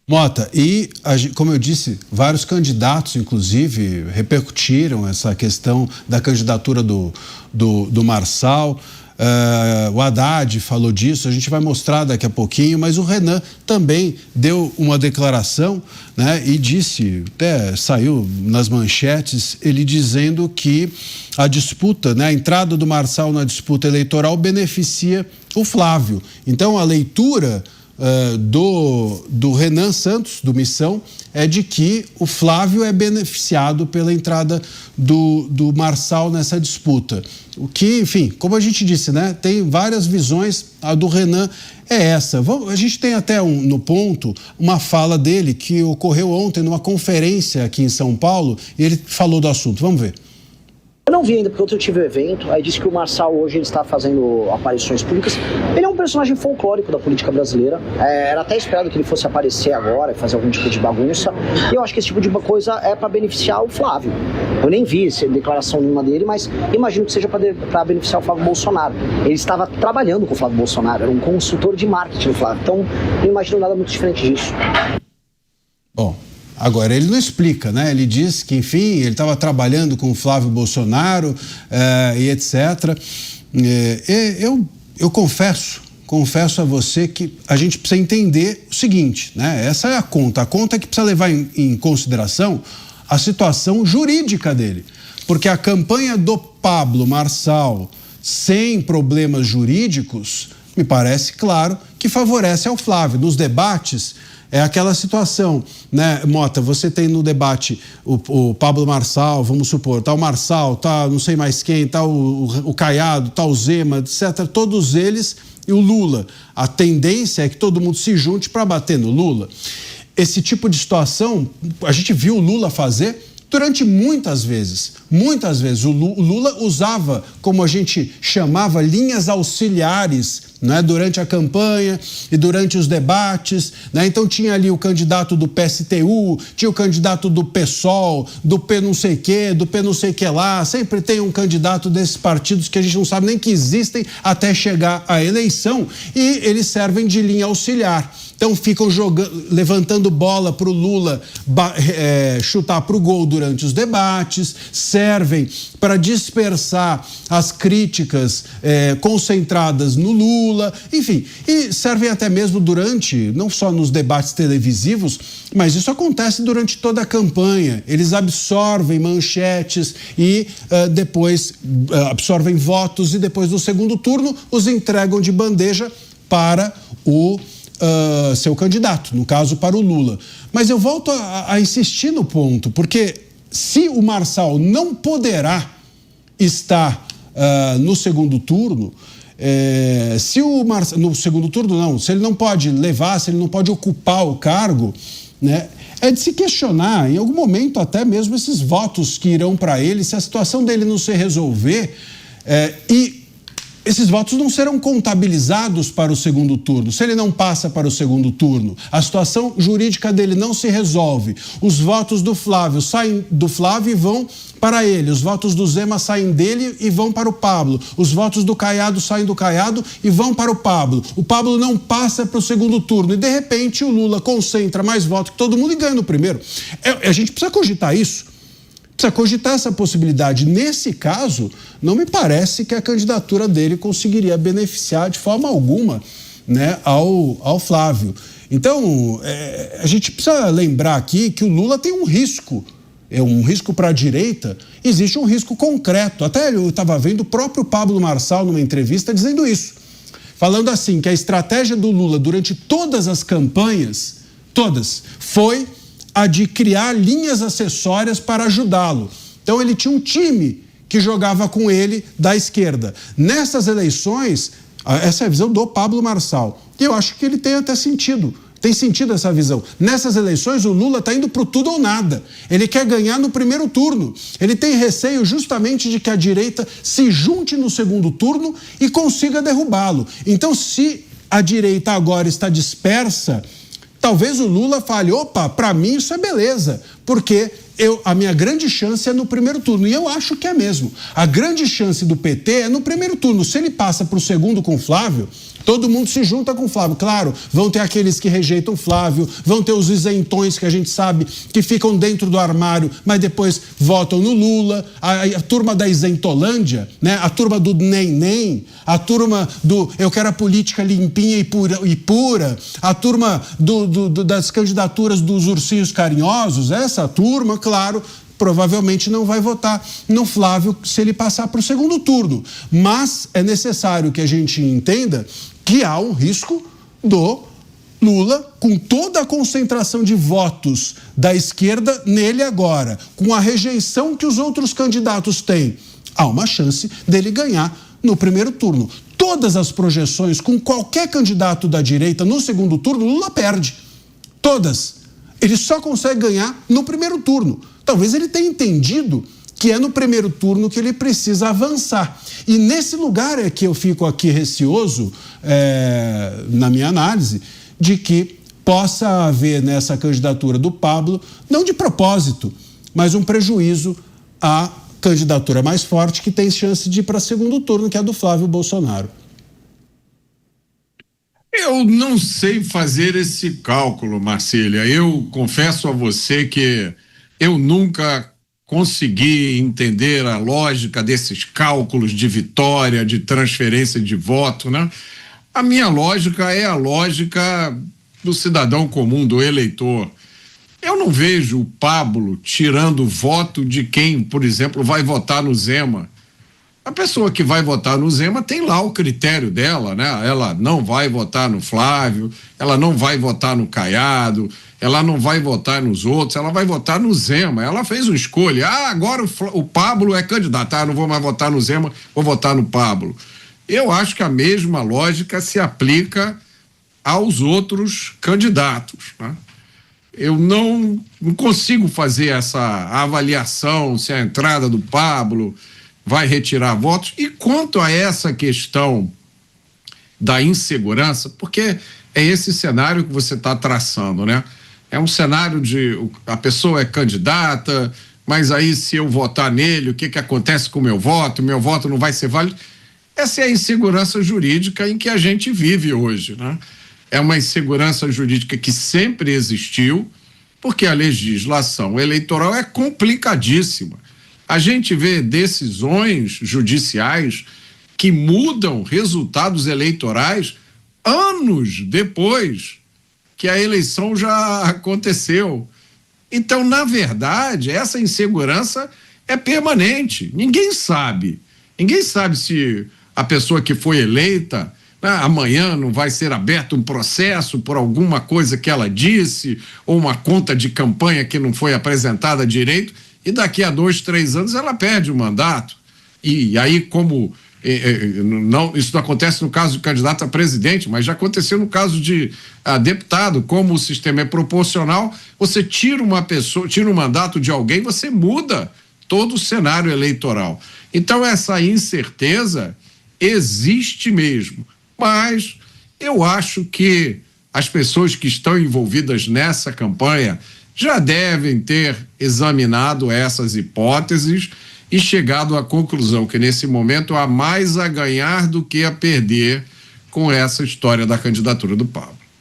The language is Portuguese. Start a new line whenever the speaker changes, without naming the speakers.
Mota, e como eu disse, vários candidatos, inclusive, repercutiram essa questão da candidatura do Marçal. O Haddad falou disso, a gente vai mostrar daqui a pouquinho, mas o Renan também deu uma declaração, né, e disse, até saiu nas manchetes, ele dizendo que a disputa, né, a entrada do Marçal na disputa eleitoral beneficia o Flávio. Então, a leitura do Renan Santos, do Missão, é de que o Flávio é beneficiado pela entrada do Marçal nessa disputa. O que, enfim, como a gente disse, né, tem várias visões, a do Renan é essa. A gente tem até no ponto uma fala dele que ocorreu ontem numa conferência aqui em São Paulo e ele falou do assunto. Vamos ver.
Eu não vi ainda, porque ontem eu tive um evento, aí disse que o Marçal hoje ele está fazendo aparições públicas. Ele é um personagem folclórico da política brasileira. Era até esperado que ele fosse aparecer agora e fazer algum tipo de bagunça. E eu acho que esse tipo de coisa é para beneficiar o Flávio. Eu nem vi declaração nenhuma dele, mas imagino que seja para beneficiar o Flávio Bolsonaro. Ele estava trabalhando com o Flávio Bolsonaro, era um consultor de marketing do Flávio. Então, não imagino nada muito diferente disso.
Bom, agora, ele não explica, né? Ele diz que, enfim, ele estava trabalhando com o Flávio Bolsonaro e etc. Eu confesso a você que a gente precisa entender o seguinte, né? Essa é a conta. A conta é que precisa levar em consideração a situação jurídica dele. Porque a campanha do Pablo Marçal, sem problemas jurídicos, me parece claro que favorece ao Flávio. Nos debates, é aquela situação, né, Mota? Você tem no debate o Pablo Marçal, vamos supor, tá o Marçal, tá não sei mais quem, tá o Caiado, tá o Zema, etc. Todos eles e o Lula. A tendência é que todo mundo se junte para bater no Lula. Esse tipo de situação, a gente viu o Lula fazer durante muitas vezes. Muitas vezes o Lula usava, como a gente chamava, linhas auxiliares, né, durante a campanha e durante os debates, né? Então tinha ali o candidato do PSTU, tinha o candidato do PSOL, do P não sei quê, do P não sei que lá, sempre tem um candidato desses partidos que a gente não sabe nem que existem até chegar à eleição e eles servem de linha auxiliar. Então ficam levantando bola para o Lula chutar para o gol durante os debates, servem para dispersar as críticas concentradas no Lula, enfim, e servem até mesmo durante, não só nos debates televisivos, mas isso acontece durante toda a campanha. Eles absorvem manchetes e depois absorvem votos e depois no segundo turno os entregam de bandeja para o seu candidato, no caso para o Lula. Mas eu volto a insistir no ponto, porque se o Marçal não poderá estar no segundo turno, no segundo turno não, se ele não pode levar, se ele não pode ocupar o cargo, né, é de se questionar, em algum momento até mesmo esses votos que irão para ele, se a situação dele não se resolver e esses votos não serão contabilizados para o segundo turno. Se ele não passa para o segundo turno, a situação jurídica dele não se resolve. Os votos do Flávio saem do Flávio e vão para ele. Os votos do Zema saem dele e vão para o Pablo. Os votos do Caiado saem do Caiado e vão para o Pablo. O Pablo não passa para o segundo turno e, de repente, o Lula concentra mais votos que todo mundo e ganha no primeiro. A gente precisa cogitar isso. Precisa cogitar essa possibilidade. Nesse caso, não me parece que a candidatura dele conseguiria beneficiar de forma alguma, né, ao Flávio. Então, a gente precisa lembrar aqui que o Lula tem um risco para a direita, existe um risco concreto. Até eu estava vendo o próprio Pablo Marçal numa entrevista dizendo isso, falando assim, que a estratégia do Lula durante todas as campanhas, todas, foi a de criar linhas acessórias para ajudá-lo. Então ele tinha um time que jogava com ele da esquerda. Nessas eleições, essa é a visão do Pablo Marçal. E eu acho que ele tem até sentido. Tem sentido essa visão. Nessas eleições, o Lula está indo para o tudo ou nada. Ele quer ganhar no primeiro turno. Ele tem receio justamente de que a direita se junte no segundo turno e consiga derrubá-lo. Então, se a direita agora está dispersa, talvez o Lula fale, opa, para mim isso é beleza, porque a minha grande chance é no primeiro turno, e eu acho que é mesmo. A grande chance do PT é no primeiro turno. Se ele passa para o segundo com o Flávio, todo mundo se junta com o Flávio. Claro, vão ter aqueles que rejeitam o Flávio, vão ter os isentões que a gente sabe que ficam dentro do armário, mas depois votam no Lula. A turma da isentolândia, né? A turma do nem, a turma do eu quero a política limpinha e pura, a turma das candidaturas dos ursinhos carinhosos, essa turma, claro, provavelmente não vai votar no Flávio se ele passar para o segundo turno. Mas é necessário que a gente entenda que há um risco do Lula, com toda a concentração de votos da esquerda nele agora, com a rejeição que os outros candidatos têm, há uma chance dele ganhar no primeiro turno. Todas as projeções com qualquer candidato da direita no segundo turno, Lula perde. Todas. Ele só consegue ganhar no primeiro turno. Talvez ele tenha entendido que é no primeiro turno que ele precisa avançar. E nesse lugar é que eu fico aqui receoso, na minha análise, de que possa haver nessa candidatura do Pablo, não de propósito, mas um prejuízo à candidatura mais forte que tem chance de ir para segundo turno, que é a do Flávio Bolsonaro.
Eu não sei fazer esse cálculo, Marcília. Eu confesso a você que eu nunca consegui entender a lógica desses cálculos de vitória, de transferência de voto, né? A minha lógica é a lógica do cidadão comum, do eleitor. Eu não vejo o Pablo tirando voto de quem, por exemplo, vai votar no Zema. A pessoa que vai votar no Zema tem lá o critério dela, né? Ela não vai votar no Flávio, ela não vai votar no Caiado, ela não vai votar nos outros, ela vai votar no Zema. Ela fez uma escolha. Agora o Pablo é candidato. Não vou mais votar no Zema, vou votar no Pablo. Eu acho que a mesma lógica se aplica aos outros candidatos, né? Eu não consigo fazer essa avaliação se a entrada do Pablo vai retirar votos. E quanto a essa questão da insegurança, porque é esse cenário que você está traçando, né? É um cenário de a pessoa é candidata, mas aí se eu votar nele, o que acontece com o meu voto? Meu voto não vai ser válido. Essa é a insegurança jurídica em que a gente vive hoje, né? É uma insegurança jurídica que sempre existiu, porque a legislação eleitoral é complicadíssima. A gente vê decisões judiciais que mudam resultados eleitorais anos depois que a eleição já aconteceu. Então, na verdade, essa insegurança é permanente. Ninguém sabe se a pessoa que foi eleita, né, amanhã não vai ser aberto um processo por alguma coisa que ela disse, ou uma conta de campanha que não foi apresentada direito, e daqui a 2, 3 anos ela perde o mandato. E aí, como isso não acontece no caso de candidato a presidente, mas já aconteceu no caso de deputado, como o sistema é proporcional, você tira uma pessoa, tira um mandato de alguém, você muda todo o cenário eleitoral. Então essa incerteza existe mesmo, mas eu acho que as pessoas que estão envolvidas nessa campanha já devem ter examinado essas hipóteses e chegado à conclusão que nesse momento há mais a ganhar do que a perder com essa história da candidatura do Pablo.